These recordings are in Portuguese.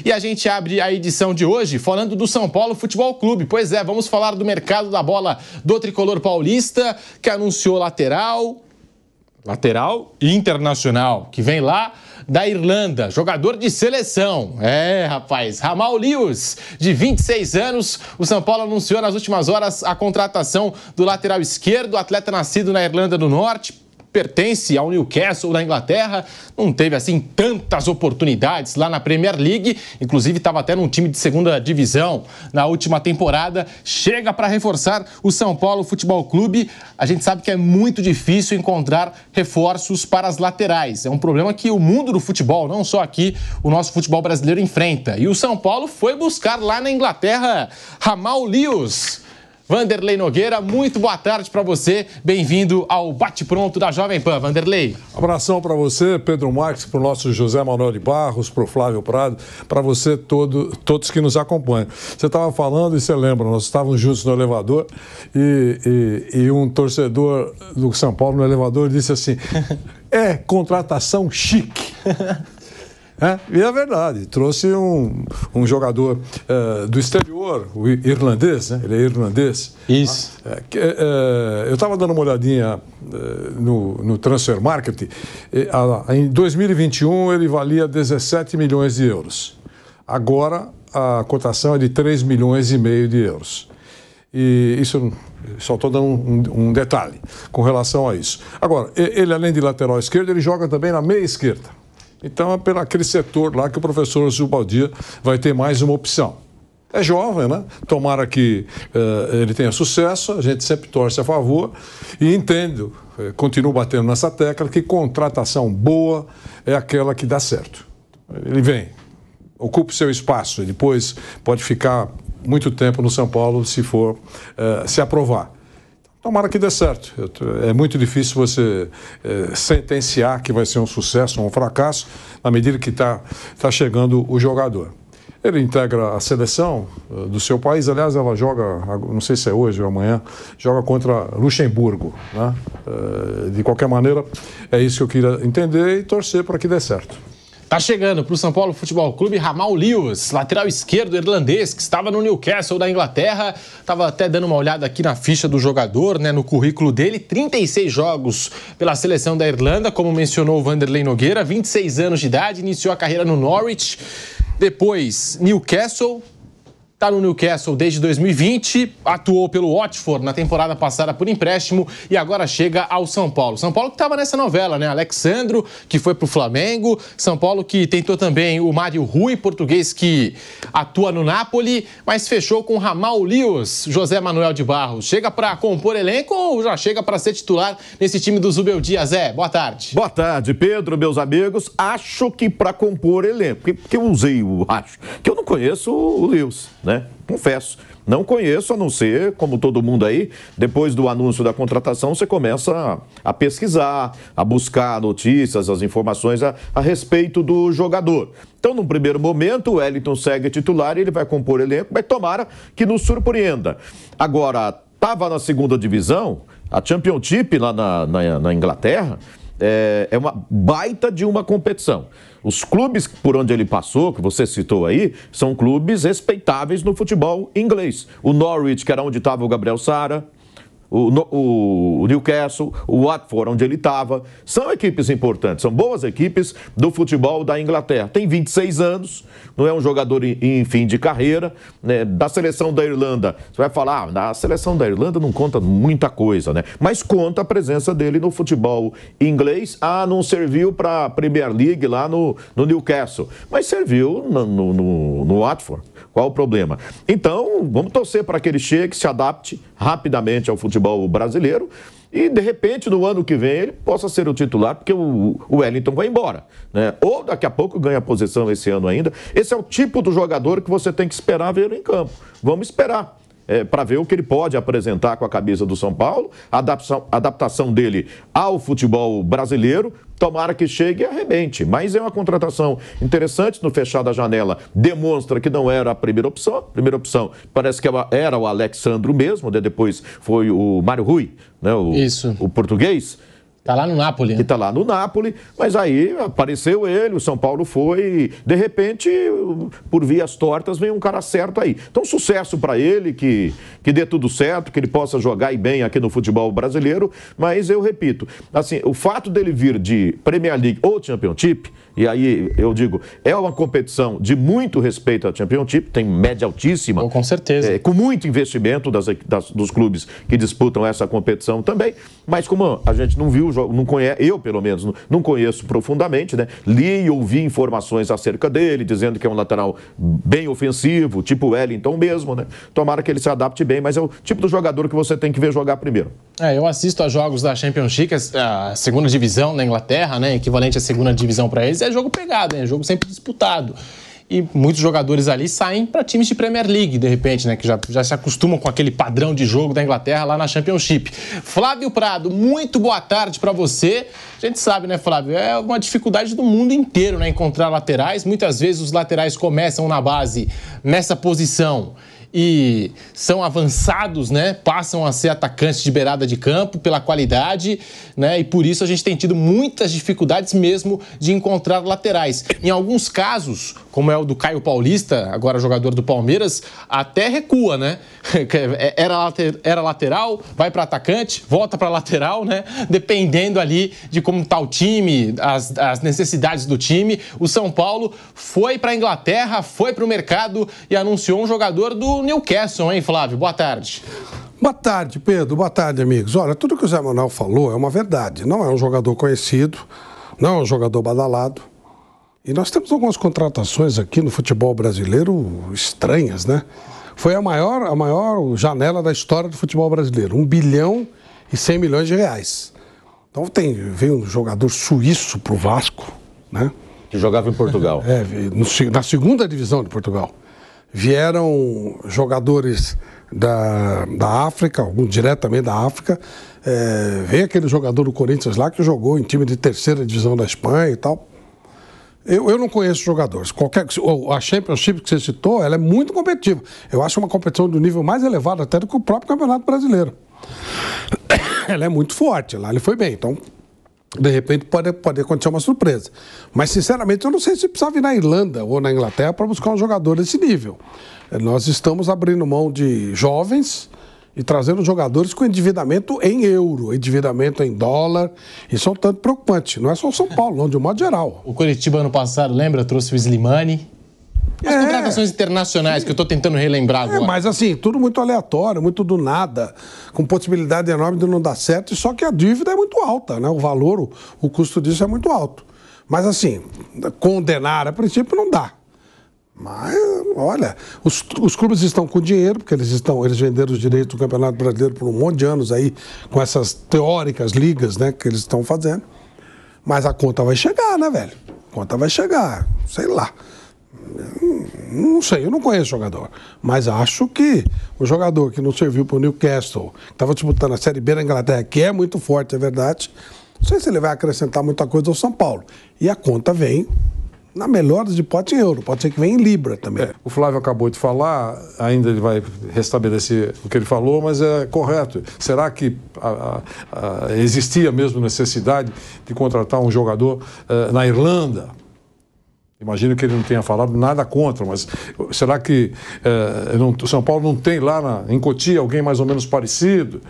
E a gente abre a edição de hoje falando do São Paulo Futebol Clube. Pois é, vamos falar do mercado da bola do tricolor paulista, que anunciou lateral internacional, que vem lá da Irlanda, jogador de seleção. Rapaz, Jamal Lewis, de 26 anos. O São Paulo anunciou nas últimas horas a contratação do lateral esquerdo, atleta nascido na Irlanda do Norte, pertence ao Newcastle da Inglaterra, não teve assim tantas oportunidades lá na Premier League, inclusive estava até num time de segunda divisão na última temporada, chega para reforçar o São Paulo Futebol Clube. A gente sabe que é muito difícil encontrar reforços para as laterais, é um problema que o mundo do futebol, não só aqui, o nosso futebol brasileiro enfrenta, e o São Paulo foi buscar lá na Inglaterra Jamal Lewis. Vanderlei Nogueira, muito boa tarde para você. Bem-vindo ao Bate-Pronto da Jovem Pan, Vanderlei. Abração para você, Pedro Marques, para o nosso José Manuel de Barros, para o Flávio Prado, para você, todos que nos acompanham. Você estava falando e você lembra, nós estávamos juntos no elevador e um torcedor do São Paulo no elevador disse assim, contratação chique. E é verdade, trouxe um jogador do exterior, o irlandês, né? Ele é irlandês. Isso. Eu estava dando uma olhadinha no Transfer Market. Em 2021 ele valia 17 milhões de euros. Agora a cotação é de 3 milhões e meio de euros. E isso, só estou dando um detalhe com relação a isso. Agora, ele além de lateral esquerdo, ele joga também na meia esquerda. Então é pelo aquele setor lá que o professor Zubaldia vai ter mais uma opção. É jovem, né? Tomara que ele tenha sucesso, a gente sempre torce a favor e entendo, continuo batendo nessa tecla, que contratação boa é aquela que dá certo. Ele vem, ocupa o seu espaço e depois pode ficar muito tempo no São Paulo se for se aprovar. Tomara que dê certo. É muito difícil você sentenciar que vai ser um sucesso ou um fracasso na medida que está chegando o jogador. Ele integra a seleção do seu país, aliás, ela joga, não sei se é hoje ou amanhã, joga contra Luxemburgo, né? De qualquer maneira, é isso que eu queria entender e torcer para que dê certo. Tá chegando para o São Paulo Futebol Clube Jamal Lewis, lateral esquerdo irlandês, que estava no Newcastle da Inglaterra. Estava até dando uma olhada aqui na ficha do jogador, né, no currículo dele. 36 jogos pela seleção da Irlanda, como mencionou o Vanderlei Nogueira. 26 anos de idade, iniciou a carreira no Norwich. Depois, Newcastle. Está no Newcastle desde 2020, atuou pelo Watford na temporada passada por empréstimo e agora chega ao São Paulo. São Paulo que estava nessa novela, né? Alexandro, que foi para o Flamengo. São Paulo que tentou também o Mário Rui, português que atua no Napoli, mas fechou com Jamal Lewis, José Manuel de Barros. Chega para compor elenco ou já chega para ser titular nesse time do Zubeldia? Zé, boa tarde. Boa tarde, Pedro, meus amigos. Acho que para compor elenco, porque eu usei o acho, que eu não conheço o Lewis, né? Confesso, não conheço, a não ser, como todo mundo aí, depois do anúncio da contratação, você começa a pesquisar, a buscar notícias, as informações a respeito do jogador. Então, num primeiro momento, o Wellington segue titular e ele vai compor elenco, mas tomara que nos surpreenda. Agora, estava na segunda divisão, a Championship lá na Inglaterra, é uma baita de uma competição. Os clubes por onde ele passou, que você citou aí, são clubes respeitáveis no futebol inglês. O Norwich, que era onde estava o Gabriel Sara, o Newcastle, o Watford, onde ele estava, são equipes importantes, são boas equipes do futebol da Inglaterra. Tem 26 anos, não é um jogador em fim de carreira, né? Da seleção da Irlanda, você vai falar, na seleção da Irlanda não conta muita coisa, né? Mas conta a presença dele no futebol inglês. Não serviu para a Premier League lá no Newcastle, mas serviu no Watford. Qual o problema? Então, vamos torcer para que ele chegue, se adapte rapidamente ao futebol brasileiro e, de repente, no ano que vem, ele possa ser o titular, porque o Wellington vai embora, né? Ou daqui a pouco ganha posição esse ano ainda. Esse é o tipo do jogador que você tem que esperar ver em campo. Vamos esperar. Para ver o que ele pode apresentar com a camisa do São Paulo, a adaptação dele ao futebol brasileiro, tomara que chegue e arrebente. Mas é uma contratação interessante, no fechar da janela demonstra que não era a primeira opção. A primeira opção parece que era o Alexandro mesmo, depois foi o Mário Rui, né, o português. Tá lá no Napoli, né? Que tá lá no Napoli, mas aí apareceu ele, o São Paulo foi, e de repente, por vias tortas, vem um cara certo aí. Então, sucesso para ele, que dê tudo certo, que ele possa jogar e bem aqui no futebol brasileiro, mas eu repito, assim, o fato dele vir de Premier League ou Championship, e aí eu digo, é uma competição de muito respeito à Championship, tem média altíssima. Com certeza. Com muito investimento dos clubes que disputam essa competição também, mas como a gente não viu, não conhece, eu pelo menos não conheço profundamente, né? Li e ouvi informações acerca dele, dizendo que é um lateral bem ofensivo, tipo o Wellington mesmo, né? Tomara que ele se adapte bem, mas é o tipo do jogador que você tem que ver jogar primeiro. Eu assisto a jogos da Championship, a segunda divisão na Inglaterra, né? Equivalente à segunda divisão para eles, é jogo pegado, é jogo sempre disputado. E muitos jogadores ali saem para times de Premier League, de repente, né? Que já se acostumam com aquele padrão de jogo da Inglaterra lá na Championship. Flávio Prado, muito boa tarde para você. A gente sabe, né, Flávio? É uma dificuldade do mundo inteiro, né? Encontrar laterais. Muitas vezes os laterais começam na base nessa posição e são avançados, né? Passam a ser atacantes de beirada de campo pela qualidade, né? E por isso a gente tem tido muitas dificuldades mesmo de encontrar laterais. Em alguns casos, como é o do Caio Paulista, agora jogador do Palmeiras, até recua, né? Era lateral, vai para atacante, volta para lateral, né? Dependendo ali de como está o time, as necessidades do time. O São Paulo foi para a Inglaterra, foi para o mercado e anunciou um jogador do Newcastle, hein, Flávio? Boa tarde. Boa tarde, Pedro. Boa tarde, amigos. Olha, tudo que o Zé Manuel falou é uma verdade. Não é um jogador conhecido, não é um jogador badalado. E nós temos algumas contratações aqui no futebol brasileiro estranhas, né? Foi a maior janela da história do futebol brasileiro. 1 bilhão e 100 milhões de reais. Então veio um jogador suíço pro Vasco, né? Que jogava em Portugal. Na segunda divisão de Portugal. Vieram jogadores da África, alguns diretamente da África. Veio aquele jogador do Corinthians lá que jogou em time de terceira divisão da Espanha e tal. Eu não conheço jogadores. A Championship que você citou, ela é muito competitiva. Eu acho uma competição do nível mais elevado até do que o próprio Campeonato Brasileiro. Ela é muito forte, lá ele foi bem. Então, de repente, pode acontecer uma surpresa. Mas, sinceramente, eu não sei se precisava ir na Irlanda ou na Inglaterra para buscar um jogador desse nível. Nós estamos abrindo mão de jovens e trazendo jogadores com endividamento em euro, endividamento em dólar. Isso é um tanto preocupante. Não é só o São Paulo, não, de um modo geral. O Coritiba, ano passado, lembra? Trouxe o Slimani. As contratações internacionais que eu estou tentando relembrar agora. Mas assim, tudo muito aleatório, muito do nada, com possibilidade enorme de não dar certo, só que a dívida é muito alta, né? O valor, o custo disso é muito alto. Mas assim, condenar a princípio não dá. Mas, olha, os clubes estão com dinheiro, porque eles venderam os direitos do Campeonato Brasileiro por um monte de anos aí, com essas teóricas ligas, né, que eles estão fazendo. Mas a conta vai chegar, né, velho? A conta vai chegar, sei lá. Não sei, eu não conheço o jogador, mas acho que o jogador que não serviu para o Newcastle, que estava disputando a Série B na Inglaterra, que é muito forte, é verdade, não sei se ele vai acrescentar muita coisa ao São Paulo. E a conta vem, na melhor das hipóteses, em euro, pode ser que venha em libra também. O Flávio acabou de falar, ainda ele vai restabelecer o que ele falou, mas é correto. Será que existia mesmo necessidade de contratar um jogador na Irlanda? Imagino que ele não tenha falado nada contra, mas será que o São Paulo não tem lá em Cotia alguém mais ou menos parecido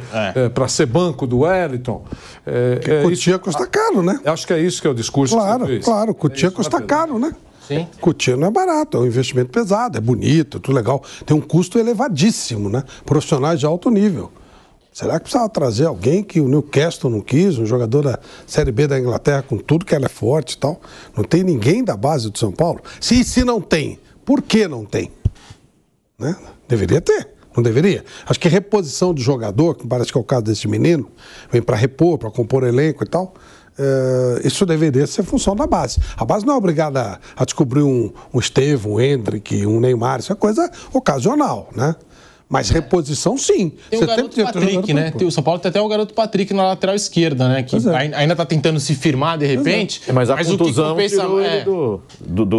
para ser banco do Wellington? Cotia custa caro, né? Acho que é isso que é o discurso. Claro, Cotia custa caro, né? Sim. Cotia não é barato, é um investimento pesado, é bonito, tudo legal. Tem um custo elevadíssimo, né? Profissionais de alto nível. Será que precisava trazer alguém que o Newcastle não quis, um jogador da Série B da Inglaterra, com tudo que ela é forte e tal? Não tem ninguém da base do São Paulo? Se não tem, por que não tem? Né? Deveria ter, não deveria? Acho que reposição de jogador, que parece que é o caso desse menino, vem para repor, para compor elenco e tal, isso deveria ser função da base. A base não é obrigada a descobrir um Estevão, um Hendrick, um Neymar, isso é coisa ocasional, né? Mas reposição, sim. Tem o garoto Patrick, né? O São Paulo tem até o garoto Patrick na lateral esquerda, né? Que ainda está tentando se firmar de repente. Mas a contusão tirou ele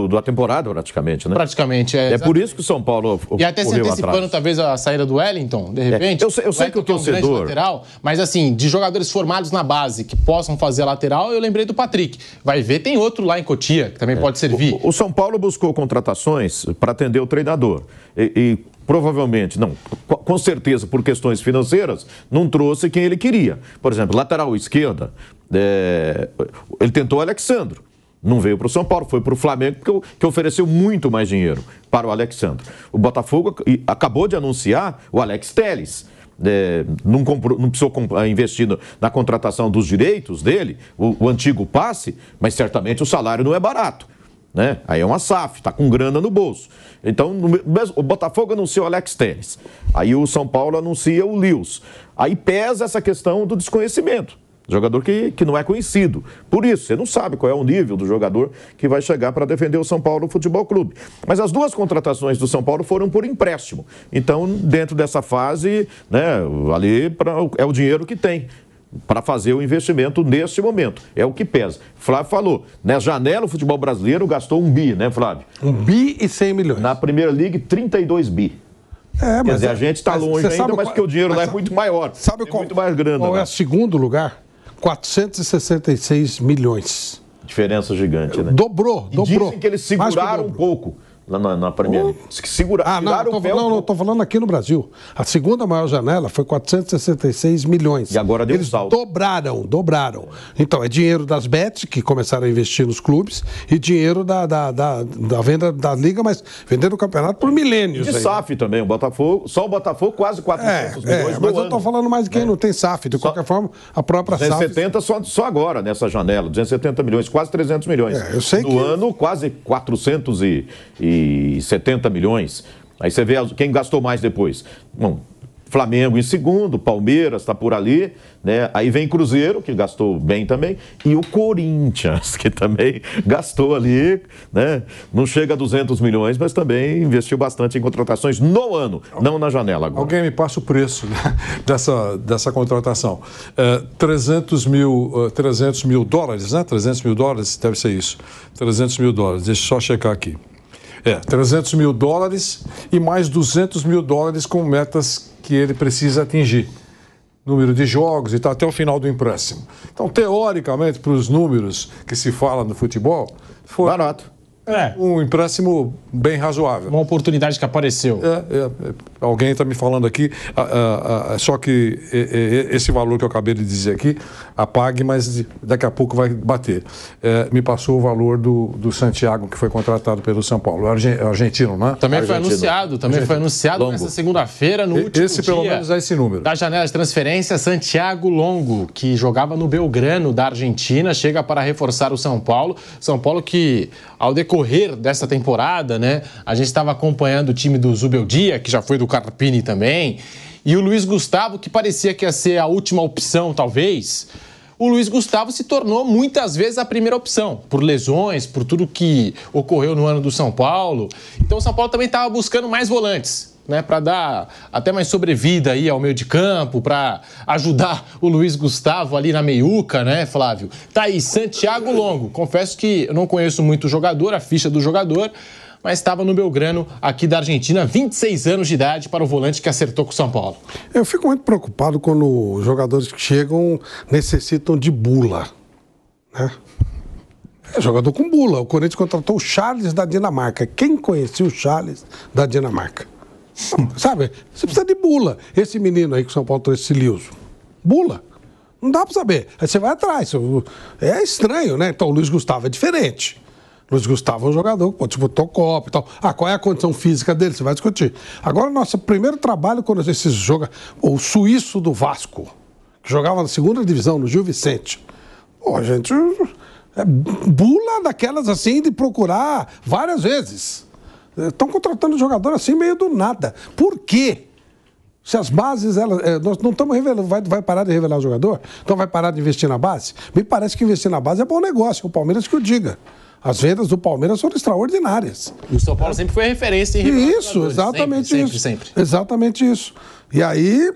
da temporada, praticamente, né? Praticamente, é. É por isso que o São Paulo e até se antecipando, talvez, a saída do Wellington, de repente. Eu sei que o torcedor... É um grande lateral, mas assim, de jogadores formados na base que possam fazer a lateral, eu lembrei do Patrick. Vai ver, tem outro lá em Cotia, que também pode servir. O São Paulo buscou contratações para atender o treinador. E provavelmente, não, com certeza por questões financeiras, não trouxe quem ele queria. Por exemplo, lateral esquerda, ele tentou o Alexandro. Não veio para o São Paulo, foi para o Flamengo, que ofereceu muito mais dinheiro para o Alexandro. O Botafogo acabou de anunciar o Alex Telles. Não precisou investir na contratação dos direitos dele, o antigo passe, mas certamente o salário não é barato. Né? Aí é uma SAF, está com grana no bolso. Então, o Botafogo anuncia o Alex Telles. Aí o São Paulo anuncia o Lewis. Aí pesa essa questão do desconhecimento. Jogador que não é conhecido. Por isso, você não sabe qual é o nível do jogador que vai chegar para defender o São Paulo Futebol Clube. Mas as duas contratações do São Paulo foram por empréstimo. Então, dentro dessa fase, né, ali é o dinheiro que tem para fazer o investimento neste momento. É o que pesa. Flávio falou, na janela o futebol brasileiro gastou 1 bi, né, Flávio? 1 bi e 100 milhões. Na Primeira Liga, 32 bi. Quer dizer, a gente está longe ainda, mas porque o dinheiro lá é muito maior. Sabe qual, muito mais grana. Qual é o segundo lugar? 466 milhões. Diferença gigante, né? Dobrou. Dizem que eles seguraram um pouco na Premier League. Estou falando aqui no Brasil. A segunda maior janela foi 466 milhões. E agora deu eles um salto. Dobraram. Então, é dinheiro das bets, que começaram a investir nos clubes, e dinheiro da venda da Liga, mas vendendo o campeonato por milênios. De SAF também, só o Botafogo quase 400 milhões mas eu estou falando mais de quem não tem SAF. De qualquer forma, a própria 270 SAF... só agora, nessa janela. 270 milhões, quase 300 milhões. Eu sei no ano, quase 470 milhões. Aí você vê quem gastou mais depois. Bom, Flamengo em segundo, Palmeiras está por ali, né? Aí vem Cruzeiro, que gastou bem também, e o Corinthians, que também gastou ali, né? Não chega a 200 milhões, mas também investiu bastante em contratações no ano, não na janela agora. Alguém me passa o preço, né, dessa contratação. 300 mil dólares, né? 300 mil dólares, deve ser isso. 300 mil dólares, deixa eu só checar aqui. 300 mil dólares e mais 200 mil dólares com metas que ele precisa atingir. Número de jogos e tal, até o final do empréstimo. Então, teoricamente, para os números que se fala no futebol, foi barato. Um empréstimo bem razoável. Uma oportunidade que apareceu. Alguém está me falando aqui, só que esse valor que eu acabei de dizer aqui, apague, mas daqui a pouco vai bater. Me passou o valor do Santiago, que foi contratado pelo São Paulo. Argentino, né? Também foi anunciado nessa segunda-feira, no último dia. Pelo menos é esse número. Da janela de transferência, Santiago Longo, que jogava no Belgrano da Argentina, chega para reforçar o São Paulo. São Paulo que, ao decorrer dessa temporada, né, a gente estava acompanhando o time do Zubeldia, que já foi do Carpini também, e o Luiz Gustavo, que parecia que ia ser a última opção, talvez. O Luiz Gustavo se tornou muitas vezes a primeira opção, por lesões, por tudo que ocorreu no ano do São Paulo. Então o São Paulo também estava buscando mais volantes, né, para dar até mais sobrevida aí ao meio de campo, para ajudar o Luiz Gustavo ali na meiuca, né, Flávio? Tá aí, Santiago Longo. Confesso que eu não conheço muito o jogador, a ficha do jogador, mas estava no Belgrano, aqui da Argentina, 26 anos de idade para o volante que acertou com o São Paulo. Eu fico muito preocupado quando os jogadores que chegam necessitam de bula, né? É jogador com bula. O Corinthians contratou o Charles da Dinamarca. Quem conhecia o Charles da Dinamarca? Sabe? Você precisa de bula. Esse menino aí que o São Paulo trouxe, Silioso. Bula. Não dá pra saber. Aí você vai atrás. É estranho, né? Então o Luiz Gustavo é diferente. O Luiz Gustavo é um jogador que pode disputar o Copa e tal. Qual é a condição física dele? Você vai discutir. Agora, nosso primeiro trabalho, quando esses joga o suíço do Vasco, que jogava na segunda divisão, no Gil Vicente. Pô, gente, é bula daquelas assim de procurar várias vezes. Estão contratando jogador assim meio do nada. Por quê? Se as bases, nós não estamos revelando, vai parar de revelar o jogador? Então vai parar de investir na base? Me parece que investir na base é bom negócio, o Palmeiras que o diga. As vendas do Palmeiras foram extraordinárias. E o São Paulo sempre foi referência em revelar Isso, jogadores. exatamente sempre, isso. Sempre. Exatamente isso. E aí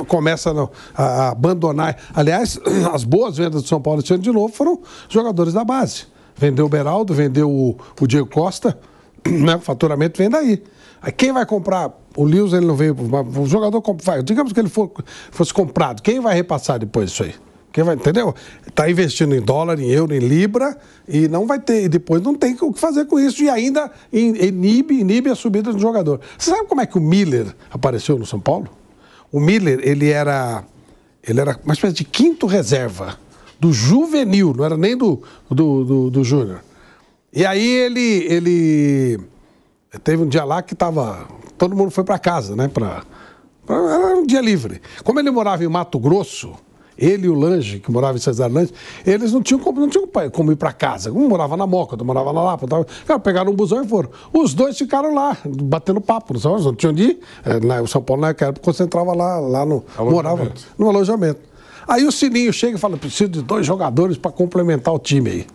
começa a abandonar. Aliás, as boas vendas do São Paulo esse ano de novo foram jogadores da base. Vendeu o Beraldo, vendeu o Diego Costa, né? O faturamento vem daí. Aí quem vai comprar? O Lewis, ele não veio. O jogador, digamos que ele fosse comprado, quem vai repassar depois disso aí? Quem vai, entendeu? Está investindo em dólar, em euro, em libra e não vai ter, depois não tem o que fazer com isso e ainda inibe a subida do jogador. Você sabe como é que o Miller apareceu no São Paulo? O Miller, ele era uma espécie de quinto reserva do juvenil, não era nem do júnior. E aí ele teve um dia lá que todo mundo foi para casa, né? Era um dia livre. Como ele morava em Mato Grosso, ele e o Lange, que morava em Cesar Lange, eles não tinham como ir para casa. Um morava na Moca, outro morava na Lapa. Pegaram um busão e foram. Os dois ficaram lá, batendo papo. Não tinham de ir. O São Paulo, naquela época, concentrava lá morava no alojamento. Aí o Sininho chega e fala, preciso de 2 jogadores para complementar o time aí.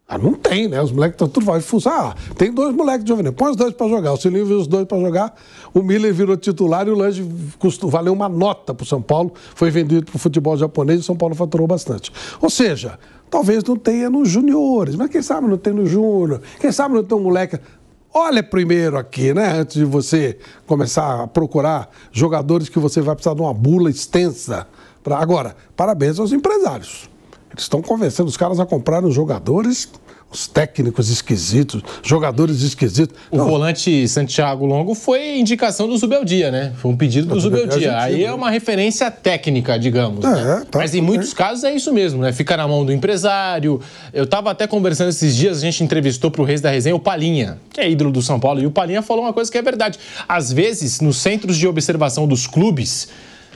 Ah, não tem, né? Os moleques estão tudo vai fuçar. Tem 2 moleques de juvenil. Põe os 2 para jogar. O Sininho viu os 2 para jogar. O Miller virou titular e o Lange valeu uma nota para o São Paulo. Foi vendido para o futebol japonês e o São Paulo faturou bastante. Ou seja, talvez não tenha nos juniores, mas quem sabe não tem no júnior. Quem sabe não tem um moleque. Olha primeiro aqui, né? Antes de você começar a procurar jogadores que você vai precisar de uma bula extensa. Agora, parabéns aos empresários. Eles estão convencendo os caras a comprar os jogadores, os técnicos esquisitos, jogadores esquisitos. O volante Santiago Longo foi indicação do Zubeldia, né? Foi um pedido do Zubeldia. Aí é uma referência técnica, digamos. Né? Mas em muitos casos é isso mesmo, né? Fica na mão do empresário. Eu estava até conversando esses dias, a gente entrevistou para o Reis da Resenha o Palinha, que é ídolo do São Paulo, e o Palinha falou uma coisa que é verdade. Às vezes, nos centros de observação dos clubes,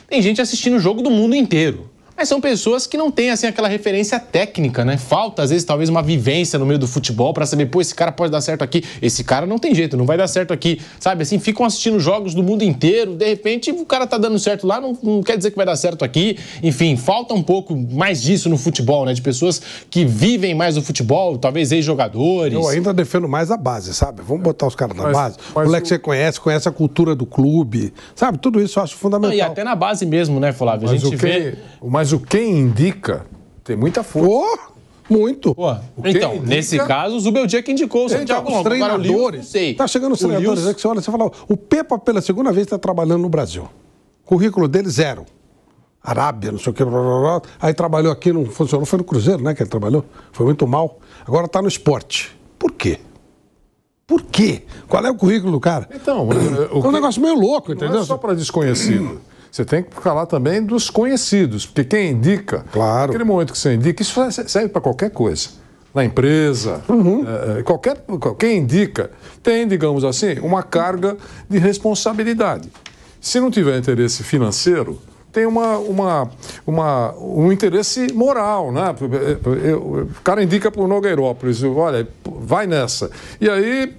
tem gente assistindo o jogo do mundo inteiro. Mas são pessoas que não têm, assim, aquela referência técnica, né? Falta, às vezes, talvez uma vivência no meio do futebol para saber, pô, esse cara pode dar certo aqui, esse cara não tem jeito, não vai dar certo aqui, sabe? Assim, ficam assistindo jogos do mundo inteiro, de repente o cara tá dando certo lá, não quer dizer que vai dar certo aqui. Enfim, falta um pouco mais disso no futebol, né? De pessoas que vivem mais o futebol, talvez ex-jogadores. Eu ainda defendo mais a base, sabe? Vamos botar os caras na base. O moleque que você conhece a cultura do clube, sabe? Tudo isso eu acho fundamental. E até na base mesmo, né, Flávio? A gente vê... Mas o quem indica tem muita força. Muito. Então, indica... nesse caso, o Zubeldia que indicou o Santiago Longo. Os treinadores. Tá chegando os treinadores, é que você olha, você fala, o Pepa pela segunda vez está trabalhando no Brasil. Currículo dele, 0. Arábia, não sei o que, blá, blá, blá. Aí trabalhou aqui, não funcionou, foi no Cruzeiro, né, que ele trabalhou. Foi muito mal. Agora está no esporte. Por quê? Por quê? Qual é o currículo do cara? Então, é um negócio meio louco, entendeu? Não é só para desconhecido. Você tem que falar também dos conhecidos, porque quem indica, naquele momento que você indica, isso serve para qualquer coisa. Na empresa, quem indica tem, digamos assim, uma carga de responsabilidade. Se não tiver interesse financeiro, tem um interesse moral, né? O cara indica para o Nogueirópolis, olha, vai nessa. E aí...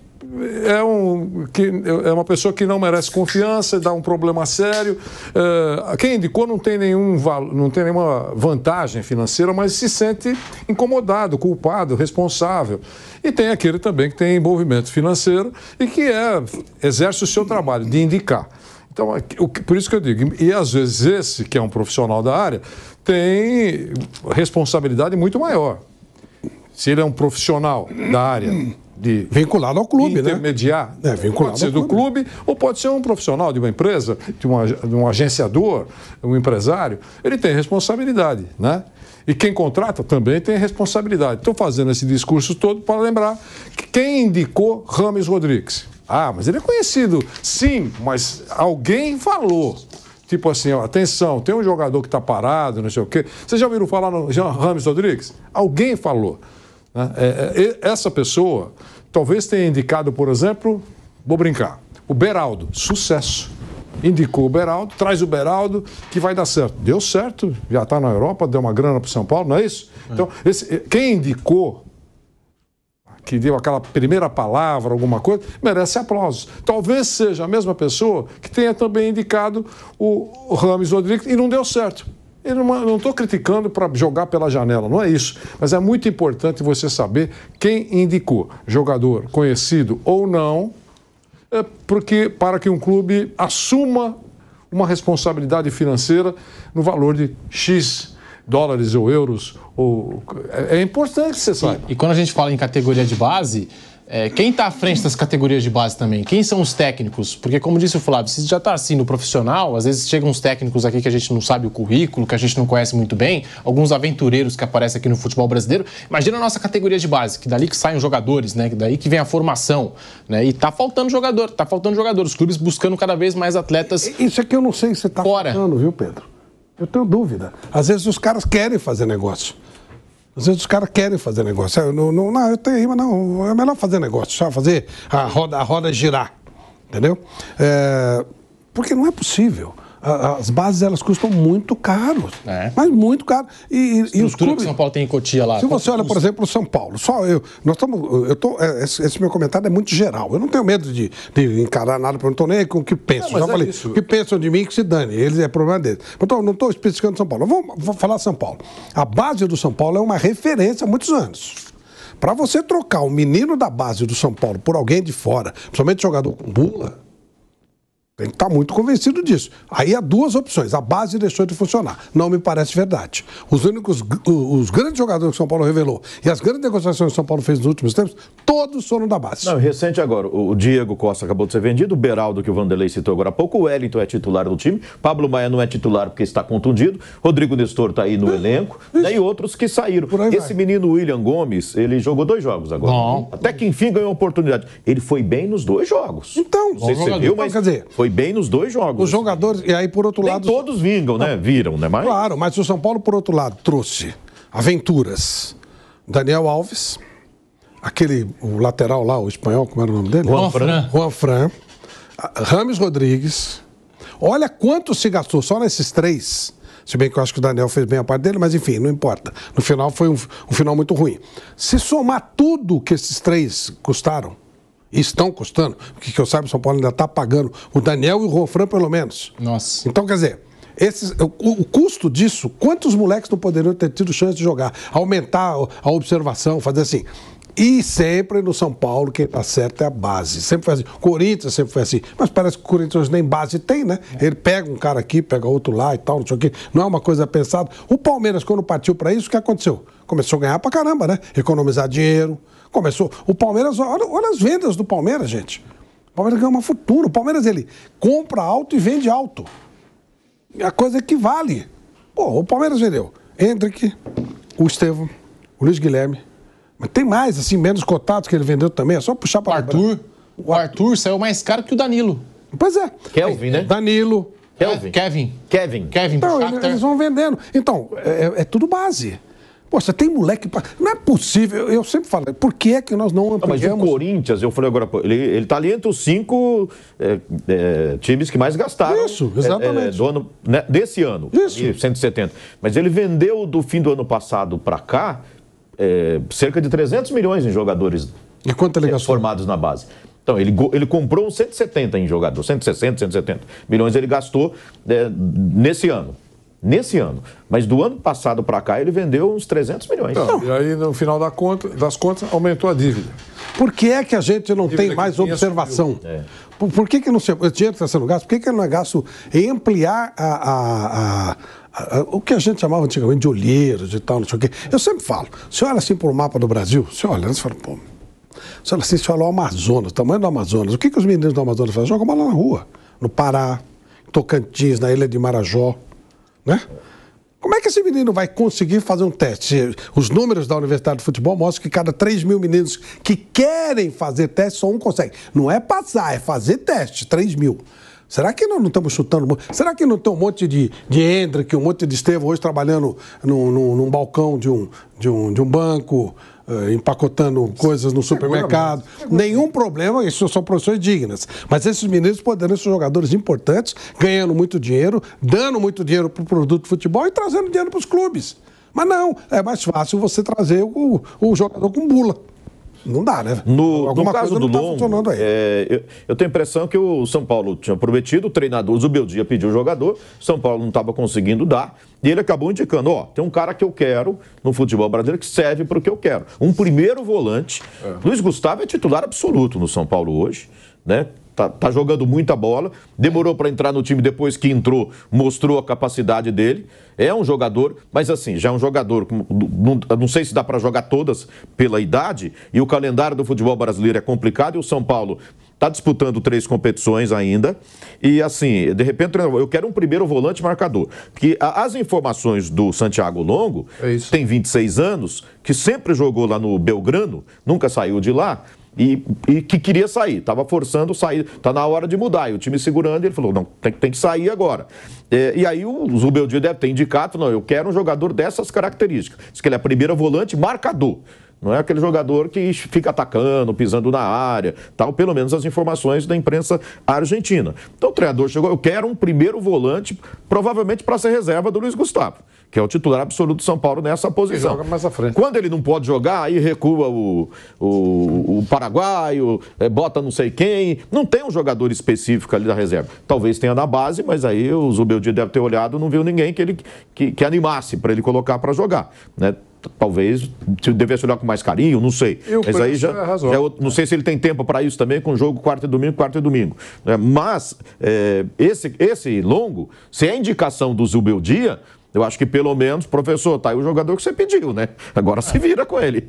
É uma pessoa que não merece confiança, dá um problema sério. Quem indicou não tem nenhuma vantagem financeira, mas se sente incomodado, culpado, responsável. E tem aquele também que tem envolvimento financeiro e que exerce o seu trabalho de indicar. Então, por isso que eu digo, e às vezes esse, que é um profissional da área, tem responsabilidade muito maior. Se ele é um profissional da área... vinculado ao clube, intermediar, né? Pode ser do clube ou pode ser um profissional de uma empresa, de um agenciador, um empresário. Ele tem responsabilidade, né? E quem contrata também tem responsabilidade. Estou fazendo esse discurso todo para lembrar que quem indicou Rames Rodrigues. Ah, mas ele é conhecido. Sim, mas alguém falou. Tipo assim, ó, atenção, tem um jogador que está parado, não sei o quê. Vocês já ouviram falar no Rames Rodrigues? Alguém falou. Essa pessoa talvez tenha indicado, por exemplo, vou brincar, o Beraldo, sucesso. Indicou o Beraldo, traz o Beraldo, que vai dar certo. Deu certo, já está na Europa, deu uma grana para o São Paulo, não é isso? Então, quem indicou, que deu aquela primeira palavra, alguma coisa, merece aplausos. Talvez seja a mesma pessoa que tenha também indicado o Rames Rodrigues e não deu certo. Eu não estou criticando para jogar pela janela, não é isso. Mas é muito importante você saber quem indicou, jogador conhecido ou não, porque para que um clube assuma uma responsabilidade financeira no valor de X dólares ou euros. É importante que você saiba. E quando a gente fala em categoria de base, quem está à frente das categorias de base também? Quem são os técnicos? Porque, como disse o Flávio, se já está assim no profissional, às vezes chegam uns técnicos aqui que a gente não sabe o currículo, que a gente não conhece muito bem, alguns aventureiros que aparecem aqui no futebol brasileiro. Imagina a nossa categoria de base, que dali que saem os jogadores, né? Que daí que vem a formação, né? E tá faltando jogador, os clubes buscando cada vez mais atletas. Isso aqui eu não sei se está falando, viu, Pedro? Eu tenho dúvida. Às vezes os caras querem fazer negócio. Eu tenho, mas não, é melhor fazer negócio, só fazer a roda girar, entendeu? Porque não é possível. As bases, elas custam muito caro, mas muito caro. E os clubes que São Paulo tem em Cotia lá. Se você olha, por exemplo, o São Paulo, esse meu comentário é muito geral. Eu não tenho medo de encarar nada, porque eu não estou nem com o que pensam. Já falei, o que pensam de mim que se dane, eles é problema deles. Então, não estou especificando São Paulo. Vou falar São Paulo. A base do São Paulo é uma referência há muitos anos. Para você trocar um menino da base do São Paulo por alguém de fora, principalmente jogador com bula, tem que estar muito convencido disso. Aí há duas opções. A base deixou de funcionar. Não me parece verdade. Os grandes jogadores que São Paulo revelou e as grandes negociações que São Paulo fez nos últimos tempos, todos foram da base. Não, recente agora, o Diego Costa acabou de ser vendido, o Beraldo, que o Vanderlei citou agora há pouco, o Wellington é titular do time, Pablo Maia não é titular porque está contundido, Rodrigo Nestor está aí no elenco, né, e outros que saíram. Esse menino William Gomes, ele jogou 2 jogos agora. Bom. Até que enfim ganhou oportunidade. Ele foi bem nos 2 jogos. Então, não sei se você viu, mas quer dizer, foi bem nos 2 jogos. Os jogadores, e aí por outro lado... Nem todos vingam, né? Viram, né? Mas... Claro, mas o São Paulo, por outro lado, trouxe aventuras. Daniel Alves, o lateral lá, o espanhol, como era o nome dele? Juan Fran. Rames Rodrigues. Olha quanto se gastou só nesses 3. Se bem que eu acho que o Daniel fez bem a parte dele, mas enfim, não importa. No final foi um final muito ruim. Se somar tudo que esses 3 custaram, e estão custando, porque que eu saiba, o São Paulo ainda está pagando o Daniel e o Juan Fran, pelo menos. Nossa. Então, quer dizer, o custo disso, quantos moleques não poderiam ter tido chance de jogar? Aumentar a observação, fazer assim. E sempre no São Paulo, quem está certo é a base. Sempre foi assim. Corinthians sempre foi assim. Mas parece que o Corinthians nem base tem, né? Ele pega um cara aqui, pega outro lá e tal, não sei o quê. Não é uma coisa pensada. O Palmeiras, quando partiu para isso, o que aconteceu? Começou a ganhar pra caramba, né? Economizar dinheiro. Começou. O Palmeiras, olha as vendas do Palmeiras, gente. O Palmeiras ganha uma fortuna. O Palmeiras, ele compra alto e vende alto. A coisa equivale. Pô, o Palmeiras vendeu Hendrick, o Estevão, o Luiz Guilherme. Mas tem mais, assim, menos cotados que ele vendeu também. É só puxar para o Arthur saiu mais caro que o Danilo. Pois é. Kelvin, né? Danilo. Kevin. Então, eles vão vendendo. Então, é tudo base. Pô, você tem moleque... Não é possível, eu sempre falo, por que é que nós não ampliamos... Mas o Corinthians, eu falei agora, ele está ali entre os 5 times que mais gastaram. Isso, exatamente. Desse ano. Isso. 170. Mas ele vendeu do fim do ano passado para cá cerca de 300 milhões em jogadores e quanto ele gastou? Formados na base. Então, ele comprou uns 170 em jogador, 170 milhões ele gastou nesse ano. Mas do ano passado para cá ele vendeu uns 300 milhões. Não. E aí, no final das contas, aumentou a dívida. Por que é que a gente não tem mais observação? Por que não se... O dinheiro está sendo gasto, por que não é gasto em ampliar o que a gente chamava antigamente de olheiros e tal, não sei o quê? Eu sempre falo, você olha assim para o mapa do Brasil, você olha, você fala, pô... Você olha assim, você olha o Amazonas, o tamanho do Amazonas. O que os meninos do Amazonas fazem? Jogam bola na rua. No Pará, em Tocantins, na Ilha de Marajó. Né? Como é que esse menino vai conseguir fazer um teste? Os números da Universidade de Futebol mostram que cada 3 mil meninos que querem fazer teste, só um consegue. Não é passar, é fazer teste, 3 mil. Será que nós não estamos chutando? Será que não tem um monte de Hendrick, um monte de Estevão hoje trabalhando num balcão de um banco, empacotando coisas no supermercado? Nenhum problema, isso são profissões dignas. Mas esses meninos poderiam ser jogadores importantes, ganhando muito dinheiro, dando muito dinheiro para o produto de futebol e trazendo dinheiro para os clubes. Mas não, é mais fácil você trazer o jogador com bula. Não dá, né? No caso do não tá Longo, funcionando aí. eu tenho a impressão que o São Paulo tinha prometido, o treinador Zubeldia pediu o jogador, São Paulo não estava conseguindo dar, e ele acabou indicando, tem um cara que eu quero no futebol brasileiro que serve para o que eu quero. Um primeiro volante. Luiz Gustavo é titular absoluto no São Paulo hoje, né? Tá jogando muita bola, demorou para entrar no time, depois que entrou, mostrou a capacidade dele. É um jogador, mas assim, já é um jogador, não sei se dá para jogar todas pela idade, e o calendário do futebol brasileiro é complicado, e o São Paulo está disputando 3 competições ainda, e assim, de repente, eu quero um primeiro volante marcador. Porque as informações do Santiago Longo, tem 26 anos, que sempre jogou lá no Belgrano, nunca saiu de lá, e que queria sair, estava forçando sair, está na hora de mudar, e o time segurando, ele falou, não, tem que sair agora. E aí o Zubeldia deve ter indicado, não, eu quero um jogador dessas características, diz que ele é primeiro volante marcador, não é aquele jogador que fica atacando, pisando na área, tal, pelo menos as informações da imprensa argentina. Então o treinador chegou, eu quero um primeiro volante, provavelmente para ser reserva do Luiz Gustavo, que é o titular absoluto do São Paulo nessa posição. Joga mais à frente. Quando ele não pode jogar, aí recua o paraguaio, bota não sei quem. Não tem um jogador específico ali da reserva. Talvez tenha na base, mas aí o Zubeldia deve ter olhado, não viu ninguém que animasse para ele colocar para jogar, né? Talvez devesse olhar com mais carinho, não sei. Mas aí já não sei se ele tem tempo para isso também, com o jogo quarta e domingo. Mas esse Longo, se é indicação do Zubeldia, eu acho que pelo menos, professor, tá aí o jogador que você pediu, né? Agora se vira com ele.